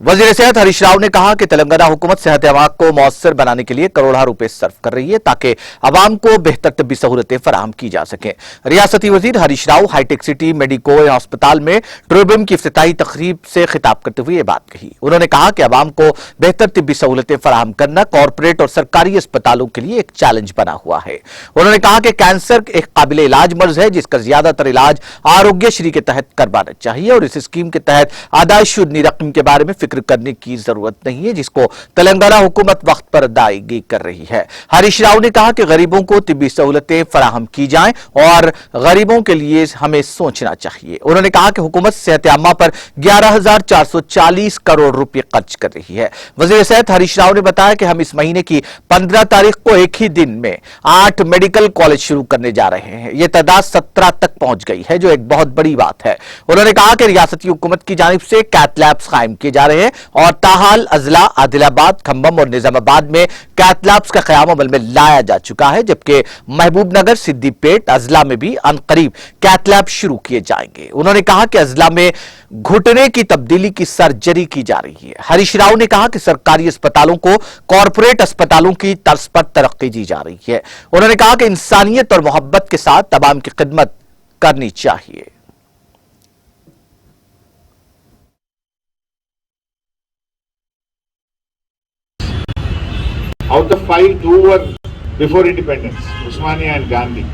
वजीर सेहत हरीश राव ने कहा कि तेलंगाना हुकूमत सेहत अवाम को मौसर बनाने के लिए करोड़ों रुपए सर्व कर रही है ताकि अवाम को बेहतर तिब्बी सहूलतें फराहम की जा सकें। रियासती वजीर हरीश राव हाईटेक सिटी मेडिको अस्पताल में ट्रिब्यून की इफ्तिताही तकरीब से खिताब करते हुए ये बात कही। उन्होंने कहा कि अवाम को बेहतर तिब्बी सहूलतें फराहम करना कॉरपोरेट और सरकारी अस्पतालों के लिए एक चैलेंज बना हुआ है। उन्होंने कहा कि कैंसर एक काबिल इलाज मर्ज है जिसका ज्यादातर इलाज आरोग्य श्री के तहत करवाना चाहिए और इस स्कीम के तहत अदाई शुदनी रकम के बारे में फिक्र करने की जरूरत नहीं है जिसको तेलंगाना हुकूमत वक्त पर अदायगी कर रही है। हरीश राव ने कहा कि गरीबों को तिब्बी सहूलतें फराहम की जाएं और गरीबों के लिए हमें सोचना चाहिए। उन्होंने कहा कि हुकूमत सेहत आमा पर 11,440 करोड़ रुपए खर्च कर रही है। वजीर सेहत हरीश राव ने बताया कि हम इस महीने की 15 तारीख को एक ही दिन में 8 मेडिकल कॉलेज शुरू करने जा रहे हैं। यह तादाद 17 तक पहुंच गई है जो एक बहुत बड़ी बात है। उन्होंने कहा कि रियासती हुकूमत की जानिब से कैथ लैब्स कायम किए जा रहे हैं और ताहाल अजला आदिलाबाद खम्बम और निजामाबाद में कैथ लैब्स का क़याम अमल में लाया जा चुका है जबकि महबूब नगर सिद्दीपेट अजला में भी अनकरीब कैथ लैब शुरू किए जाएंगे। उन्होंने कहा कि अजला में घुटने की तब्दीली की सर्जरी की जा रही है। हरीश राव ने कहा कि सरकारी अस्पतालों को कॉरपोरेट अस्पतालों की तर्ज पर तरक्की दी जा रही है। उन्होंने कहा कि इंसानियत और मोहब्बत के साथ तमाम की खिदमत करनी चाहिए। Out of 5, 2 were before independence, Usmania and Gandhi.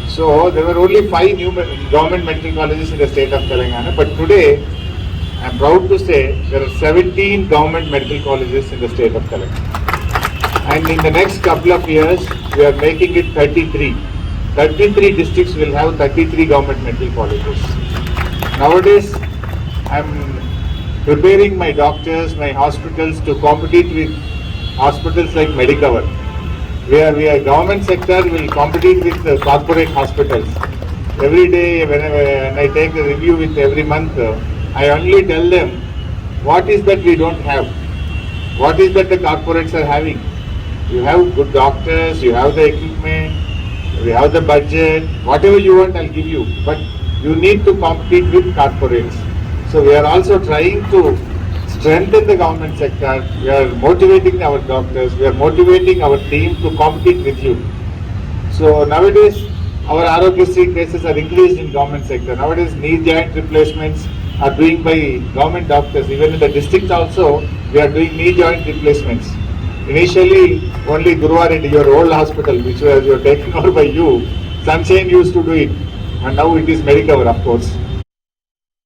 So there were only 5 new government medical colleges in the state of Telangana. But today, I am proud to say there are 17 government medical colleges in the state of Telangana. And in the next couple of years, we are making it 33. 33 districts will have 33 government medical colleges. Nowadays, I am preparing my doctors, my hospitals to compete with hospitals like Medicover. We are government sector will compete with the corporate hospitals. Every day when I take a review with every month, I only tell them what is that we don't have, what is that the corporates are having. You have good doctors, you have the equipment, you have the budget, whatever you want I'll give you, but you need to compete with corporates. So we are also trying to strengthen the government sector. We are motivating our doctors, we are motivating our team to compete with you. So nowadays our Arogyasri cases are increased in government sector. Nowadays knee joint replacements are doing by government doctors. Even in the district also we are doing knee joint replacements. Initially only Guruvareddy, your old hospital which was taken over by you, Sunshine used to do it, and now it is Medicover of course.